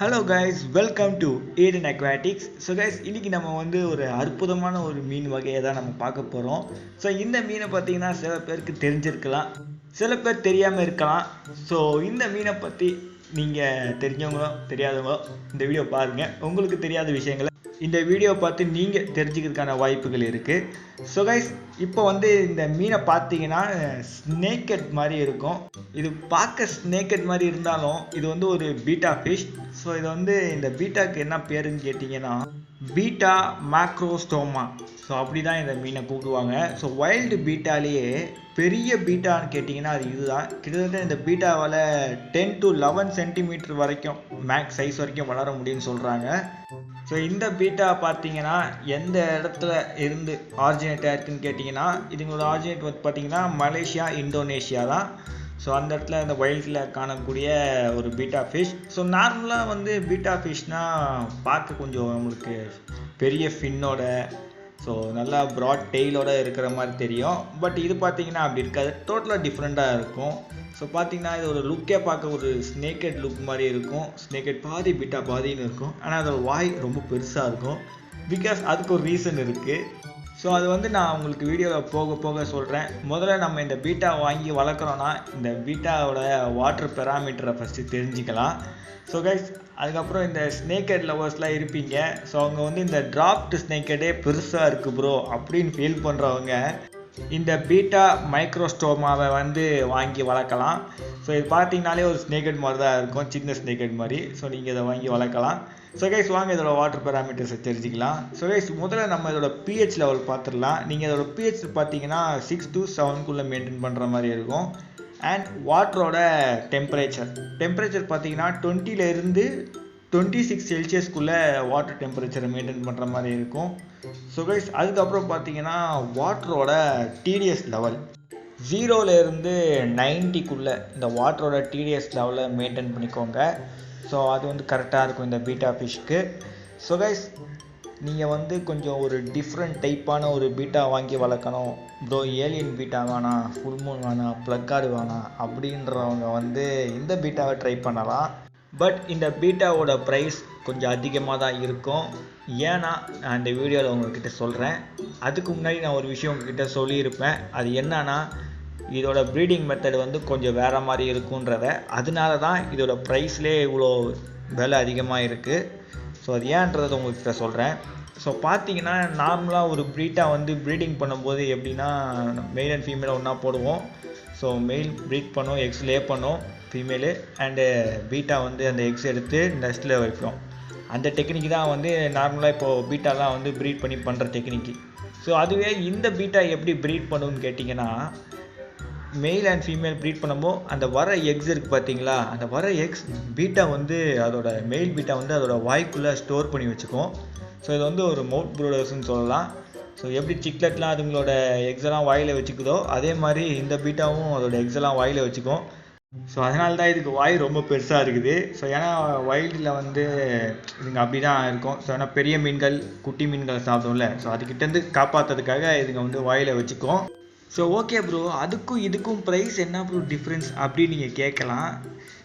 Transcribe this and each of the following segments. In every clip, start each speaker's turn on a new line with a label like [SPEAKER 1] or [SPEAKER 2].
[SPEAKER 1] Hello guys, welcome to Aden aquatics. So guys, இன்றைக்கி நம்ம ஒரு அற்புதமான ஒரு மீன் வகையை தான் நம்ம பார்க்க போகிறோம். ஸோ இந்த மீனை பார்த்தீங்கன்னா சில பேருக்கு தெரிஞ்சிருக்கலாம், சில பேர் தெரியாமல் இருக்கலாம். ஸோ இந்த மீனை பற்றி நீங்கள் தெரிஞ்சவங்களோ தெரியாதவங்களோ இந்த வீடியோ பாருங்கள். உங்களுக்கு தெரியாத விஷயங்களை இந்த வீடியோ பார்த்து நீங்கள் தெரிஞ்சுக்கிறதுக்கான வாய்ப்புகள் இருக்குது. ஸோ கைஸ், இப்போ இந்த மீனை பார்த்தீங்கன்னா ஸ்னேக்கட் மாதிரி இருக்கும். இது பார்க்க ஸ்னேக்கட் மாதிரி இருந்தாலும் இது ஒரு பீட்டா ஃபிஷ். ஸோ இது இந்த பீட்டாக்கு என்ன பேருன்னு கேட்டிங்கன்னா பீட்டா மேக்ரோஸ்டோமா. ஸோ அப்படி தான் இந்த மீனை கூப்பிடுவாங்க. ஸோ வைல்டு பீட்டாலேயே பெரிய பீட்டான்னு கேட்டிங்கன்னா அது இதுதான். கிட்டத்தட்ட இந்த பீட்டாவால் 10 to 11 சென்டிமீட்டர் வரைக்கும் மேக்ஸ் சைஸ் வரைக்கும் வளர முடியும்னு சொல்கிறாங்க. ஸோ இந்த பீட்டா பார்த்தீங்கன்னா எந்த இடத்துல இருந்து ஆரிஜினேட் ஆயிருக்குன்னு கேட்டிங்கன்னா இதுங்களோட ஆரிஜினேட் பார்த்தீங்கன்னா மலேசியா, இந்தோனேஷியா தான். ஸோ அந்த இடத்துல இந்த வைல்டில் காணக்கூடிய ஒரு பீட்டா ஃபிஷ். ஸோ நார்மலாக பீட்டா ஃபிஷ்னால் பார்க்க கொஞ்சம் நம்மளுக்கு பெரிய ஃபின்னோட ஸோ நல்லா ப்ராட் டெய்லோட இருக்கிற மாதிரி தெரியும். பட் இது பார்த்தீங்கன்னா அப்படி இருக்காது, டோட்டலாக டிஃப்ரெண்ட்டாக இருக்கும். ஸோ பார்த்தீங்கன்னா இது ஒரு லுக்கே பார்க்க ஒரு ஸ்னேக்கட் லுக் மாதிரி இருக்கும். ஸ்னேக்கட் பாதி பீட்டா பாதின்னு இருக்கும். ஆனால் அதோட வாய் ரொம்ப பெருசாக இருக்கும். பிகாஸ் அதுக்கு ஒரு ரீசன் இருக்குது. ஸோ அது நான் உங்களுக்கு வீடியோவில் போக போக சொல்கிறேன். முதல்ல நம்ம இந்த பீட்டா வாங்கி வளர்க்குறோன்னா இந்த பீட்டாவோட வாட்டர் பெராமீட்டரை ஃபஸ்ட்டு தெரிஞ்சுக்கலாம். ஸோ கைஸ், அதுக்கப்புறம் இந்த ஸ்னேக்கட் லவர்ஸ்லாம் இருப்பீங்க. ஸோ அவங்க இந்த டிராப்டு ஸ்னேக்கடே பெருசாக இருக்குது ப்ரோ அப்படின்னு ஃபீல் பண்ணுறவங்க இந்த பீட்டா மைக்ரோஸ்டோமாவை வாங்கி வளர்க்கலாம். ஸோ இது பார்த்தீங்கனாலே ஒரு ஸ்னேக்கட் மாதிரி தான் இருக்கும், சின்ன ஸ்னேக்கட் மாதிரி. ஸோ நீங்கள் இதை வாங்கி வளர்க்கலாம். ஸோ கைஸ், வாங்க இதோட வாட்டர் பேராமீட்டர்ஸை தெரிஞ்சுக்கலாம். ஸோ கைஸ், முதல்ல நம்ம இதோட பிஹெச் லெவல் பார்த்துடலாம். நீங்கள் இதோட பிஹெச் பார்த்தீங்கன்னா 6 to 7 மெயின்டைன் பண்ணுற மாதிரி இருக்கும். அண்ட் வாட்டரோட டெம்பரேச்சர் பார்த்தீங்கன்னா 20 to 26 செல்சியஸ்க்குள்ளே வாட்டர் டெம்பரேச்சரை மெயின்டைன் பண்ணுற மாதிரி இருக்கும். ஸோ கைஸ், அதுக்கப்புறம் பார்த்தீங்கன்னா வாட்டரோட டிடிஎஸ் லெவல் 0 to 90க்குள்ளே இந்த வாட்டரோட டிடிஎஸ் லெவலை மெயின்டைன் பண்ணிக்கோங்க. ஸோ அது கரெக்டாக இருக்கும் இந்த பீட்டா ஃபிஷ்க்கு. ஸோ கைஸ், நீங்கள் கொஞ்சம் ஒரு டிஃப்ரெண்ட் டைப்பான ஒரு பீட்டா வாங்கி வளர்க்கணும் ப்ரோ, ஏலியன் பீட்டா வேணாம், ஃபுல் மூன் வேணாம், ப்ளக்கார்டு வேணாம் அப்படின்றவங்க இந்த பீட்டாவை ட்ரை பண்ணலாம். பட் இந்த பீட்டாவோட ப்ரைஸ் கொஞ்சம் அதிகமாக தான் இருக்கும். ஏன்னா நான் இந்த வீடியோவில் உங்கள்கிட்ட சொல்கிறேன். அதுக்கு முன்னாடி நான் ஒரு விஷயம் உங்ககிட்ட சொல்லியிருப்பேன். அது என்னன்னா இதோட ப்ரீடிங் மெத்தட் கொஞ்சம் வேறு மாதிரி இருக்குன்றத. அதனால தான் இதோட ப்ரைஸ்லேயே இவ்வளோ விலை அதிகமாக இருக்குது. ஸோ அது ஏன்றதை உங்கள்கிட்ட சொல்கிறேன். ஸோ பார்த்தீங்கன்னா நார்மலாக ஒரு பீட்டா ப்ரீடிங் பண்ணும்போது எப்படின்னா மெயில் அண்ட் ஃபீமேலை ஒன்றா போடுவோம். ஸோ மெயில் ப்ரீட் பண்ணும், எக்ஸ் லே பண்ணும் ஃபீமேலு, அண்டு பீட்டா அந்த எக்ஸ் எடுத்து நெஸ்ட்டில் வைப்போம். அந்த டெக்னிக் தான் நார்மலாக இப்போது பீட்டாலாம் ப்ரீட் பண்ணி பண்ணுற டெக்னிக்கு. ஸோ அதுவே இந்த பீட்டா எப்படி ப்ரீட் பண்ணுன்னு கேட்டிங்கன்னா மெயில் அண்ட் ஃபீமேல் ப்ரீட் பண்ணும்போது அந்த வர எக்ஸ் இருக்குது பார்த்தீங்களா, அந்த வர எக்ஸ் பீட்டா அதோட மெயில் பீட்டா அதோட வாய்க்குள்ளே ஸ்டோர் பண்ணி வச்சுக்கும். ஸோ இது ஒரு மவுத் ப்ரூடர்ஸ்னு சொல்லலாம். ஸோ எப்படி சிக்லெட்லாம் அதுங்களோட எக்ஸெல்லாம் வாயில் வச்சுக்குதோ அதே மாதிரி இந்த பீட்டாவும் அதோட எக்ஸெல்லாம் வாயில் வச்சுக்கும். ஸோ அதனால தான் இதுக்கு வாய் ரொம்ப பெருசாக இருக்குது. ஸோ ஏன்னா வைல்டில் இதுங்க அப்படி தான் இருக்கும். ஸோ ஏன்னா பெரிய மீன்கள் குட்டி மீன்களை சாப்பிடும்ல, ஸோ அதுக்கிட்டேருந்து காப்பாற்றுறதுக்காக இதுங்க வாயில் வச்சுக்கும். ஸோ ஓகே ப்ரோ, அதுக்கும் இதுக்கும் ப்ரைஸ் என்ன ப்ரோ டிஃப்ரென்ஸ் அப்படின்னு நீங்கள் கேட்கலாம்.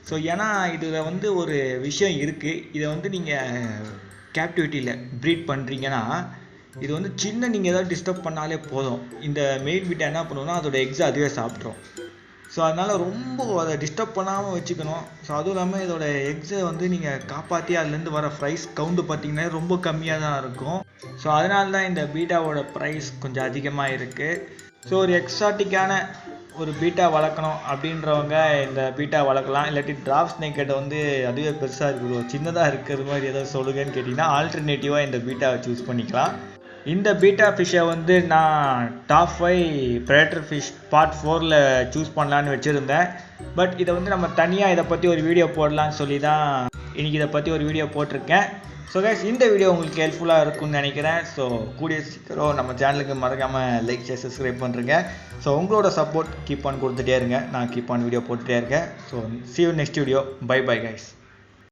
[SPEAKER 1] ஸோ ஏன்னா இதில் ஒரு விஷயம் இருக்குது. இதை நீங்கள் கேப்டிவிட்டியில் ப்ரீட் பண்ணுறீங்கன்னா இது சின்ன நீங்கள் ஏதாவது டிஸ்டர்ப் பண்ணாலே போதும், இந்த மெயில் பீட்டா என்ன பண்ணுவோம்னா அதோட எக்ஸை அதுவே சாப்பிட்றோம். ஸோ அதனால் ரொம்ப அதை டிஸ்டர்ப் பண்ணாமல் வச்சுக்கணும். ஸோ அதுவும் இல்லாமல் இதோட எக்ஸை நீங்கள் காப்பாற்றி அதுலேருந்து வர ப்ரைஸ் கவுண்டு பார்த்தீங்கன்னா ரொம்ப கம்மியாக தான் இருக்கும். ஸோ அதனால தான் இந்த பீட்டாவோட ப்ரைஸ் கொஞ்சம் அதிகமாக இருக்குது. ஸோ ஒரு எக்ஸாட்டிக்கான ஒரு பீட்டா வளர்க்கணும் அப்படின்றவங்க இந்த பீட்டா வளர்க்கலாம். இல்லாட்டி டிராப் ஸ்னேக்கெட்டை அதுவே பெருசாக இருக்குது, சின்னதாக இருக்கிறது மாதிரி ஏதாவது சொல்லுங்கன்னு கேட்டிங்கன்னா ஆல்டர்னேட்டிவாக இந்த பீட்டாவை சூஸ் பண்ணிக்கலாம். இந்த பீட்டா ஃபிஷ்ஷை நான் டாப் 5 ப்ரெடேட்டர் ஃபிஷ் பார்ட் 4ல் சூஸ் பண்ணலான்னு வச்சுருந்தேன். பட் இதை நம்ம தனியாக இதை பற்றி ஒரு வீடியோ போடலான்னு சொல்லி தான் இன்றைக்கி இதை பற்றி ஒரு வீடியோ போட்டிருக்கேன். ஸோ கைஸ், இந்த வீடியோ உங்களுக்கு ஹெல்ப்ஃபுல்லாக இருக்கும்னு நினைக்கிறேன். ஸோ கூடிய சீக்கிரம் நம்ம சேனலுக்கு மறக்காமல் லைக் ஷேர் சப்ஸ்கிரைப் பண்ணுறேங்க. ஸோ உங்களோட சப்போர்ட் கீப் ஆன் கொடுத்துட்டே இருங்க. நான் கீப் ஆன் வீடியோ போட்டுகிட்டே இருக்கேன். So see you next video. Bye bye guys.